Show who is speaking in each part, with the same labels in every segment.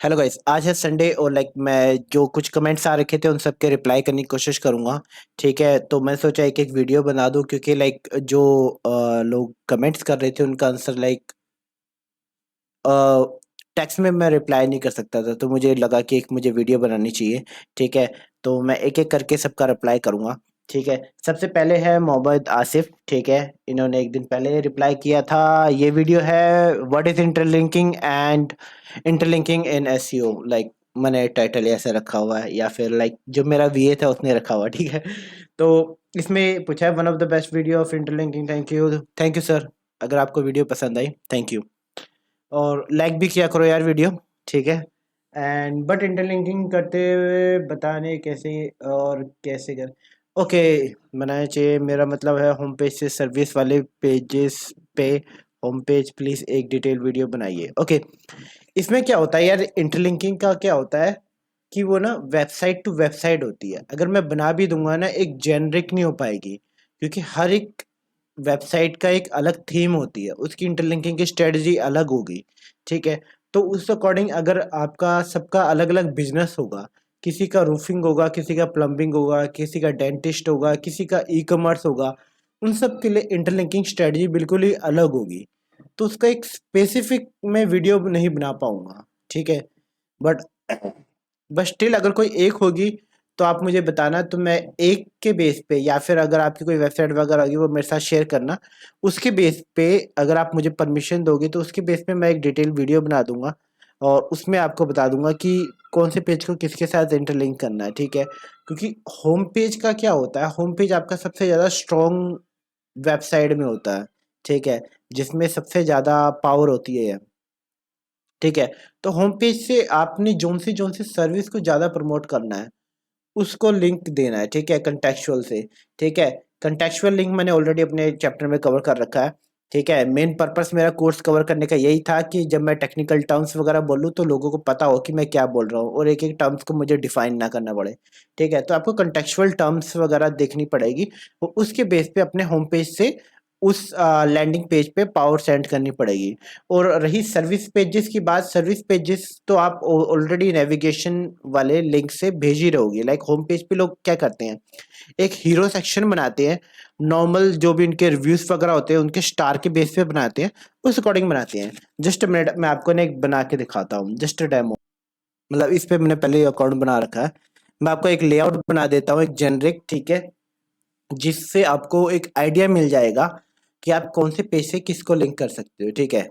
Speaker 1: Hello guys, आज है Sunday और मैं जो कुछ कमेंट्स आ रखे थे उन सब के रिप्लाई करने की कोशिश करूंगा। ठीक है, तो मैं सोचा एक एक वीडियो बना दूं क्योंकि जो लोग कमेंट्स कर रहे थे उनका आंसर टेक्स्ट में मैं रिप्लाई नहीं कर सकता था, तो मुझे लगा कि एक मुझे वीडियो बनानी चाहिए। ठीक है, तो मैं एक एक करके सबका रिप्लाई करूंगा। ठीक है, सबसे पहले है मोहम्मद आसिफ। ठीक है, इन्होंने एक दिन पहले रिप्लाई किया था। ये वीडियो है what is interlinking in SEO. मैंने टाइटल ऐसे रखा हुआ है या फिर जो मेरा वीए था उसने रखा हुआ है। ठीक है, तो इसमें पूछा है one of the best video of interlinking. Thank you sir. अगर आपको वीडियो पसंद आई, थैंक यू। और लाइक भी किया करो यार वीडियो। ठीक है, एंड बट इंटरलिंकिंग करते हुए बताने कैसे और कैसे कर। ओके, बनाना चाहिए। मेरा मतलब है होम पेज से सर्विस वाले पेजेस पे होम पेज प्लीज एक डिटेल वीडियो बनाइए। ओके, इसमें क्या होता है यार, इंटरलिंकिंग का क्या होता है कि वो ना वेबसाइट टू वेबसाइट होती है। अगर मैं बना भी दूंगा ना, एक जेनरिक नहीं हो पाएगी क्योंकि हर एक वेबसाइट का एक अलग थीम होती है, उसकी इंटरलिंकिंग की स्ट्रेटजी अलग होगी। ठीक है, तो उस अकॉर्डिंग अगर आपका सबका अलग अलग बिजनेस होगा, किसी का रूफिंग होगा, किसी का प्लम्बिंग होगा, किसी का डेंटिस्ट होगा, किसी का ई कॉमर्स होगा, उन सब के लिए इंटरलिंकिंग स्ट्रेटजी बिल्कुल ही अलग होगी। तो उसका एक स्पेसिफिक मैं वीडियो नहीं बना पाऊंगा। ठीक है, बट बस स्टिल अगर कोई एक होगी तो आप मुझे बताना, तो मैं एक के बेस पे या फिर अगर आपकी कोई वेबसाइट वगैरह होगी वो मेरे साथ शेयर करना। उसके बेस पे अगर आप मुझे परमिशन दोगे तो उसके बेस पे मैं एक डिटेल वीडियो बना दूंगा और उसमें आपको बता दूंगा कि कौन से पेज को किसके साथ इंटरलिंक करना है। ठीक है, क्योंकि होम पेज का क्या होता है, होम पेज आपका सबसे ज़्यादा स्ट्रॉन्ग वेबसाइट में होता है। ठीक है, जिसमें सबसे ज़्यादा पावर होती है। ठीक है, तो होम पेज से आपने जोन सी सर्विस को ज़्यादा प्रमोट करना है, उसको लिंक देना है। ठीक है, कंटेक्चुअल से। ठीक है, कंटेक्चुअल लिंक मैंने ऑलरेडी अपने चैप्टर में कवर कर रखा है। ठीक है, मेन पर्पस मेरा कोर्स कवर करने का यही था कि जब मैं टेक्निकल टर्म्स वगैरह बोलूँ तो लोगों को पता हो कि मैं क्या बोल रहा हूँ और एक एक टर्म्स को मुझे डिफाइन ना करना पड़े। ठीक है, तो आपको कंटेक्चुअल टर्म्स वगैरह देखनी पड़ेगी और उसके बेस पे अपने होम पेज से उस लैंडिंग पेज पे पावर सेंड करनी पड़ेगी। और रही सर्विस पेजेस की बात, सर्विस पेजेस तो आप ऑलरेडी नेविगेशन वाले लिंक से भेज ही रहोगे। होम पेज पे लोग क्या करते हैं, एक हीरो सेक्शन बनाते हैं, नॉर्मल जो भी उनके रिव्यूज वगैरह होते हैं उनके स्टार के बेस पे बनाते हैं, उस अकॉर्डिंग बनाते हैं। जस्ट मिनट, मैं आपको ना एक बना के दिखाता हूँ, जस्ट डेमो। मतलब इस पे मैंने पहले ही अकाउंट बना रखा है। मैं आपको एक लेआउट बना देता हूँ, एक जेनरिक। ठीक है, जिससे आपको एक आइडिया मिल जाएगा कि आप कौन से पेज से किसको लिंक कर सकते हो। ठीक है,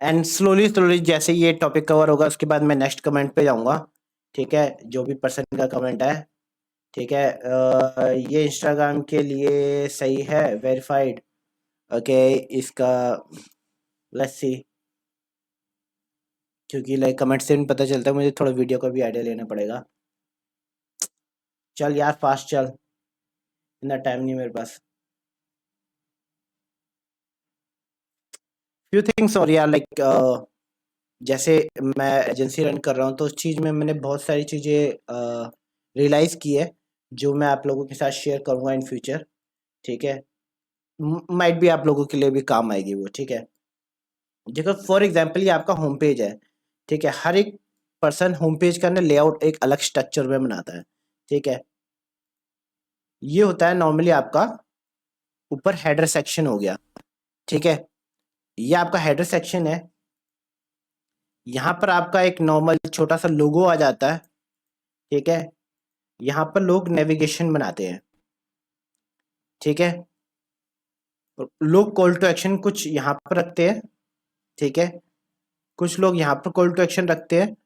Speaker 1: एंड स्लोली स्लोली जैसे ये टॉपिक कवर होगा उसके बाद मैं नेक्स्ट कमेंट पे जाऊंगा। ठीक है, जो भी पर्सन का कमेंट है। ठीक है, ये इंस्टाग्राम के लिए सही है, वेरीफाइड। ओके, इसका लेट्स सी, क्योंकि कमेंट से नहीं पता चलता, मुझे थोड़ा वीडियो का भी आइडिया लेना पड़ेगा। चल यार फास्ट चल, इतना टाइम नहीं मेरे पास। फ्यू थिंग्स और यार जैसे मैं एजेंसी रन कर रहा हूँ तो उस चीज़ में मैंने बहुत सारी चीज़ें रियलाइज़ की है जो मैं आप लोगों के साथ शेयर करूँगा इन फ्यूचर। ठीक है, माइट भी आप लोगों के लिए भी काम आएगी वो। ठीक है, देखो फॉर एग्जांपल ये आपका होम पेज है। ठीक है, हर एक पर्सन होम पेज का ना लेआउट एक अलग स्ट्रक्चर में बनाता है। ठीक है, ये होता है नॉर्मली आपका ऊपर हेडर सेक्शन हो गया। ठीक है, ये आपका हेडर सेक्शन है। यहाँ पर आपका एक नॉर्मल छोटा सा लोगो आ जाता है। ठीक है, यहाँ पर लोग नेविगेशन बनाते हैं। ठीक है, लोग कॉल टू एक्शन कुछ यहाँ पर रखते हैं। ठीक है, कुछ लोग यहाँ पर कॉल टू एक्शन रखते हैं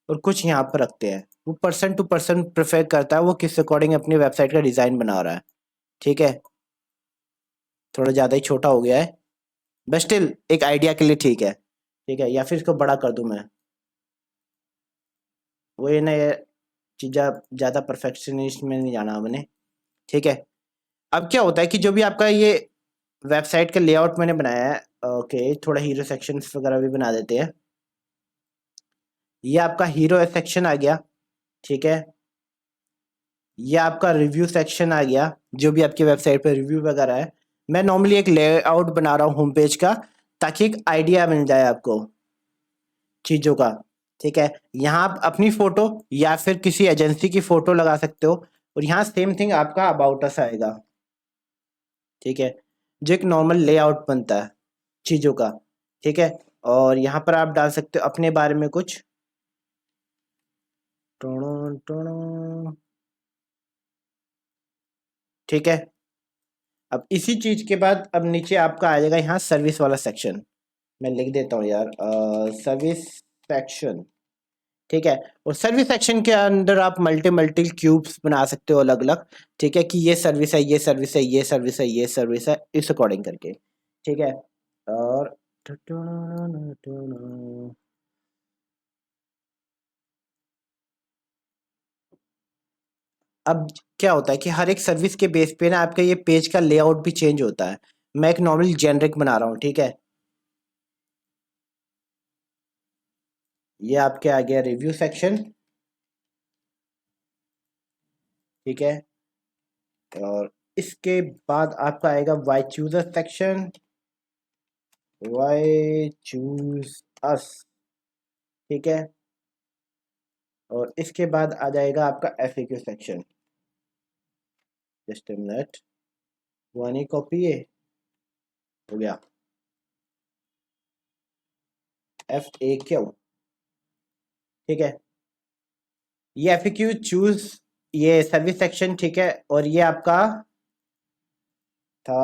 Speaker 1: और कुछ यहाँ पर रखते हैं। वो पर्सन टू पर्सन प्रेफर करता है वो किस अकॉर्डिंग अपनी वेबसाइट का डिज़ाइन बना रहा है। ठीक है, थोड़ा ज़्यादा ही छोटा हो गया है, बट स्टिल एक आइडिया के लिए ठीक है। ठीक है, या फिर इसको बड़ा कर दूं मैं, वो ये ना ये चीज़ा ज़्यादा परफेक्शनिस्ट में नहीं जाना मैंने। ठीक है, अब क्या होता है कि जो भी आपका ये वेबसाइट का लेआउट मैंने बनाया है, ओके थोड़ा हीरो सेक्शंस वगैरह भी बना देते हैं। ये आपका हीरो सेक्शन आ गया। ठीक है, ये आपका रिव्यू सेक्शन आ गया, जो भी आपकी वेबसाइट पे रिव्यू वगैरह है। मैं नॉर्मली एक लेआउट बना रहा हूँ होम पेज का ताकि एक आइडिया मिल जाए आपको चीज़ों का। ठीक है, यहाँ आप अपनी फोटो या फिर किसी एजेंसी की फोटो लगा सकते हो, और यहाँ सेम थिंग आपका अबाउट अस आएगा। ठीक है, जो एक नॉर्मल लेआउट बनता है चीज़ों का। ठीक है, और यहाँ पर आप डाल सकते हो अपने बारे में कुछ। ठीक है, अब इसी चीज़ के बाद अब नीचे आपका आ जाएगा यहाँ सर्विस वाला सेक्शन। मैं लिख देता हूँ यार, सर्विस सेक्शन। ठीक है, और सर्विस सेक्शन के अंदर आप मल्टी मल्टी क्यूब्स बना सकते हो अलग अलग। ठीक है, कि ये सर्विस है, ये सर्विस है, ये सर्विस है, ये सर्विस है, इस अकॉर्डिंग करके। ठीक है, और अब क्या होता है कि हर एक सर्विस के बेस पे ना आपका ये पेज का लेआउट भी चेंज होता है। मैं एक नॉर्मल जेनरिक बना रहा हूँ। ठीक है, ये आपके आ गया रिव्यू सेक्शन। ठीक है, और इसके बाद आपका आएगा why choose us section. Why choose us. ठीक है, और इसके बाद आ जाएगा आपका FAQ section. Just a minute, one ही कॉपी है, हो गया FAQ। ठीक है, ये FAQ चूज, ये सर्विस सेक्शन। ठीक है, और ये आपका था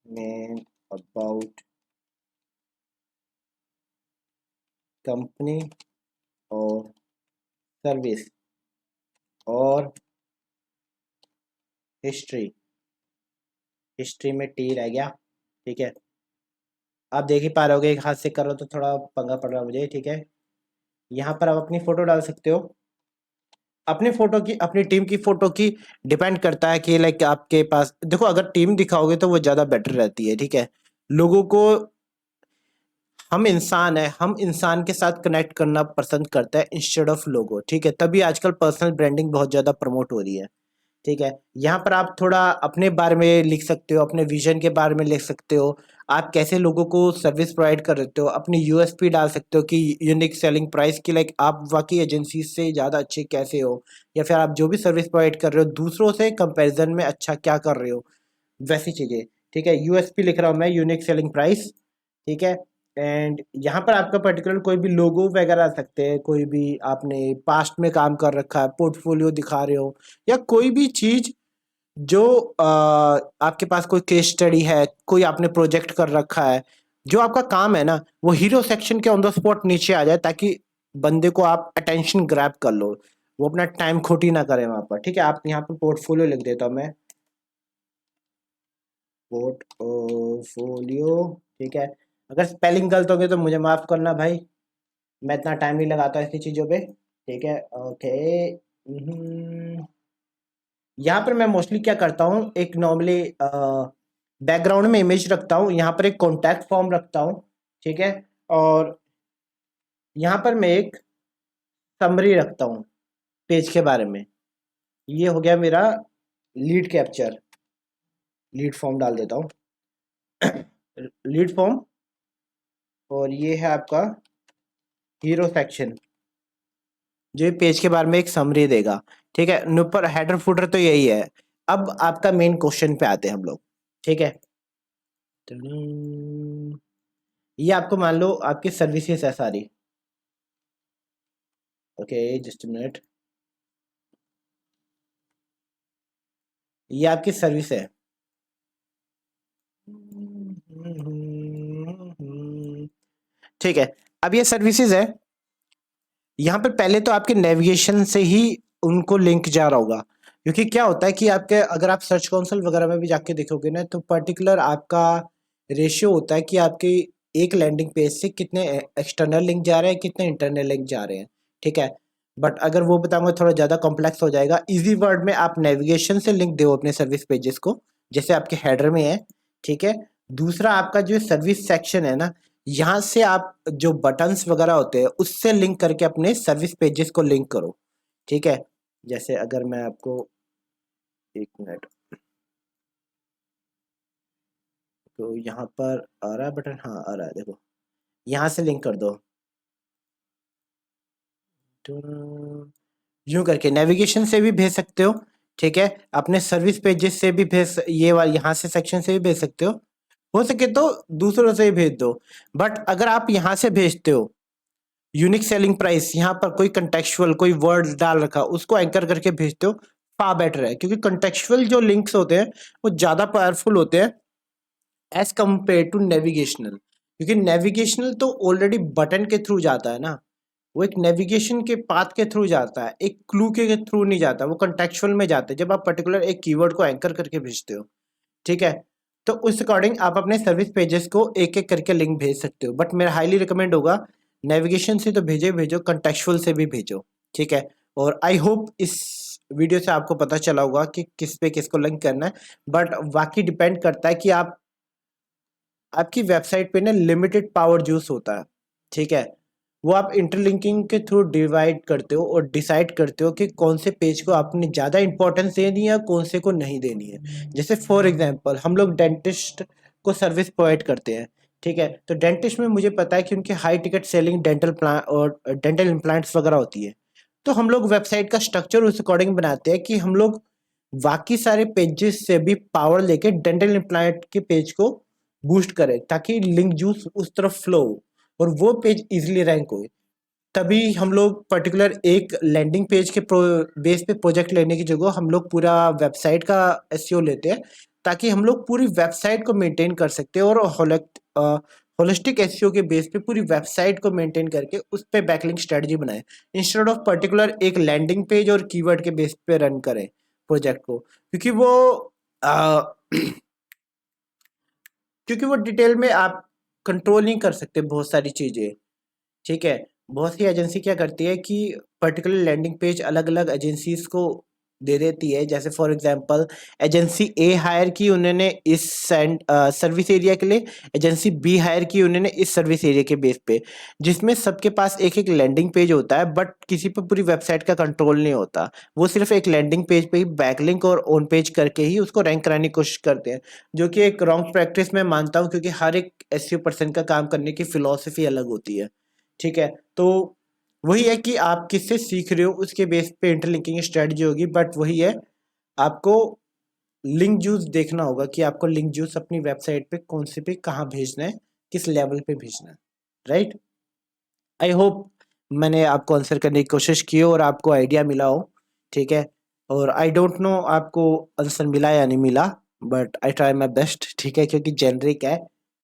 Speaker 1: मेन अबाउट कंपनी और सर्विस और हिस्ट्री। हिस्ट्री में टी रह गया। ठीक है, आप देख ही पा रहे होगे, एक हाथ से करो तो थोड़ा पंगा पड़ रहा है मुझे। ठीक है, यहाँ पर आप अपनी फोटो डाल सकते हो। अपनी फोटो की, अपनी टीम की फोटो की डिपेंड करता है कि लाइक आपके पास, देखो अगर टीम दिखाओगे तो वो ज़्यादा बेटर रहती है। ठीक है, लोगों को, हम इंसान है, हम इंसान के साथ कनेक्ट करना पसंद करते हैं इंस्टेड ऑफ लोगो। ठीक है, तभी आजकल पर्सनल ब्रांडिंग बहुत ज़्यादा प्रमोट हो रही है। ठीक है, यहाँ पर आप थोड़ा अपने बारे में लिख सकते हो, अपने विजन के बारे में लिख सकते हो, आप कैसे लोगों को सर्विस प्रोवाइड कर रहे हो, अपनी यूएसपी डाल सकते हो कि यूनिक सेलिंग प्राइस की, लाइक आप वाकई एजेंसी से ज़्यादा अच्छे कैसे हो, या फिर आप जो भी सर्विस प्रोवाइड कर रहे हो दूसरों से कंपैरिजन में अच्छा क्या कर रहे हो, वैसी चीज़ें। ठीक है, यूएसपी लिख रहा हूँ मैं, यूनिक सेलिंग प्राइस। ठीक है, एंड यहाँ पर आपका पर्टिकुलर कोई भी लोगो वगैरह आ सकते हैं, कोई भी आपने पास्ट में काम कर रखा है, पोर्टफोलियो दिखा रहे हो, या कोई भी चीज़ जो आपके पास कोई केस स्टडी है, कोई आपने प्रोजेक्ट कर रखा है, जो आपका काम है ना, वो हीरो सेक्शन के ऑन द स्पॉट नीचे आ जाए, ताकि बंदे को आप अटेंशन ग्रैब कर लो, वो अपना टाइम खोटी ना करे वहां पर। ठीक है, आप यहाँ पर पोर्टफोलियो लिख देता हूँ मैं, पोर्टफोलियो। ठीक है, अगर स्पेलिंग गलत होगी तो मुझे माफ करना भाई, मैं इतना टाइम नहीं लगाता ऐसी चीज़ों पे। ठीक है, ओके। यहाँ पर मैं मोस्टली क्या करता हूँ, एक नॉर्मली बैकग्राउंड में इमेज रखता हूँ, यहाँ पर एक कॉन्टैक्ट फॉर्म रखता हूँ। ठीक है, और यहाँ पर मैं एक समरी रखता हूँ पेज के बारे में। ये हो गया मेरा लीड कैप्चर, लीड फॉर्म डाल देता हूँ। लीड फॉर्म, और ये है आपका हीरो सेक्शन, जो ये पेज के बारे में एक समरी देगा। ठीक है, ऊपर हेडर फुटर तो यही है। अब आपका मेन क्वेश्चन पे आते हैं हम लोग। ठीक है, ये आपको मान लो आपकी सर्विसेज है सारी। ओके, जस्ट मिनट, ये आपकी सर्विस है। ठीक है, अब ये सर्विसेज है। यहाँ पर पहले तो आपके नेविगेशन से ही उनको लिंक जा रहा होगा, क्योंकि क्या होता है कि आपके, अगर आप सर्च कंसोल वगैरह में भी जाके देखोगे ना, तो पर्टिकुलर आपका रेशियो होता है कि आपके एक लैंडिंग पेज से कितने एक्सटर्नल लिंक जा रहे हैं, कितने इंटरनल लिंक जा रहे हैं। ठीक है, बट अगर वो बताऊंगा थोड़ा ज़्यादा कॉम्प्लेक्स हो जाएगा। इजी वर्ड में आप नेविगेशन से लिंक दो अपने सर्विस पेजेस को, जैसे आपके हेडर में है। ठीक है, दूसरा आपका जो सर्विस सेक्शन है ना, यहाँ से आप जो बटन्स वगैरह होते हैं उससे लिंक करके अपने सर्विस पेजेस को लिंक करो। ठीक है, जैसे अगर मैं आपको, एक मिनट, यहाँ पर आ रहा है बटन, हाँ आ रहा है, देखो यहाँ से लिंक कर दो, तो यूं करके नेविगेशन से भी भेज सकते हो, ठीक है, अपने सर्विस पेजेस से भी भेज, ये वाला यहाँ से सेक्शन से भी भेज सकते हो सके तो दूसरों से ही भेज दो। बट अगर आप यहाँ से भेजते हो यूनिक सेलिंग प्राइस, यहाँ पर कोई कंटेक्चुअल कोई वर्ड डाल रखा उसको एंकर करके भेजते हो, फार बेटर है, क्योंकि कंटेक्चुअल जो लिंक्स होते हैं वो ज्यादा पावरफुल होते हैं एज कम्पेयर टू नेविगेशनल, क्योंकि नेविगेशनल तो ऑलरेडी बटन के थ्रू जाता है ना, वो एक नेविगेशन के पाथ के थ्रू जाता है, एक क्लू के थ्रू नहीं जाता, वो कंटेक्चुअल में जाता है जब आप पर्टिकुलर एक कीवर्ड को एंकर करके भेजते हो, ठीक है। तो उस अकॉर्डिंग आप अपने सर्विस पेजेस को एक एक करके लिंक भेज सकते हो, बट मेरा हाईली रिकमेंड होगा नेविगेशन से तो भेजो कंटेक्चुअल से भी भेजो, ठीक है। और आई होप इस वीडियो से आपको पता चला होगा कि किस पे किसको लिंक करना है, बट बाकी डिपेंड करता है कि आप आपकी वेबसाइट पे ना लिमिटेड पावर यूज होता है, ठीक है, वो आप इंटरलिंकिंग के थ्रू डिवाइड करते हो और डिसाइड करते हो कि कौन से पेज को आपने ज़्यादा इंपॉर्टेंस देनी है, कौन से को नहीं देनी है। जैसे फॉर एग्जांपल हम लोग डेंटिस्ट को सर्विस प्रोवाइड करते हैं, ठीक है, तो डेंटिस्ट में मुझे पता है कि उनके high ticket selling dental plan और डेंटल इम्प्लांट्स वगैरह होती है, तो हम लोग वेबसाइट का स्ट्रक्चर उस अकॉर्डिंग बनाते हैं कि हम लोग बाकी सारे पेजेस से भी पावर लेके डेंटल इम्प्लांट के पेज को बूस्ट करें ताकि लिंक जूस उस तरफ फ्लो हो और वो पेज इजीली रैंक हो। तभी हम लोग पर्टिकुलर एक लैंडिंग पेज के बेस पे प्रोजेक्ट लेने की जगह हम लोग पूरा वेबसाइट का एसईओ लेते हैं, ताकि हम लोग पूरी वेबसाइट को मेंटेन कर सकते हैं और होलिस्टिक एसईओ के बेस पे पूरी वेबसाइट को मेंटेन करके उस पे बैकलिंक स्ट्रेटजी बनाए, इंस्टेड ऑफ पर्टिकुलर एक लैंडिंग पेज और कीवर्ड के बेस पे रन करें प्रोजेक्ट को, क्योंकि वो आ, क्योंकि वो डिटेल में आप कंट्रोल नहीं कर सकते बहुत सारी चीज़ें, ठीक है। बहुत सी एजेंसी क्या करती है कि पर्टिकुलर लैंडिंग पेज अलग अलग एजेंसीज को दे देती है, जैसे for example agency A hire की उन्होंने इस सर्विस एरिया के लिए, एजेंसी बी हायर की उन्होंने इस सर्विस एरिया के बेस पे, जिसमें सबके पास एक एक लैंडिंग पेज होता है बट किसी पर पूरी वेबसाइट का कंट्रोल नहीं होता, वो सिर्फ एक लैंडिंग पेज पे ही बैकलिंक और ऑन पेज करके ही उसको रैंक कराने की कोशिश करते हैं, जो कि एक रॉन्ग प्रैक्टिस मैं मानता हूँ, क्योंकि हर एक एसईओ पर्सन का काम करने की फिलॉसफी अलग होती है, ठीक है। तो वही है कि आप किससे सीख रहे हो उसके बेस पे इंटरलिंकिंग स्ट्रेटजी होगी, बट वही है आपको लिंक जूस देखना होगा कि आपको लिंक जूस अपनी वेबसाइट पे कौन से पे कहाँ भेजना है, किस लेवल पे भेजना है, राइट। आई होप मैंने आपको आंसर करने की कोशिश की हो और आपको आइडिया मिला हो, ठीक है। और आई डोंट नो आपको आंसर मिला या नहीं मिला, but I try my best, ठीक है, क्योंकि जेनरिक है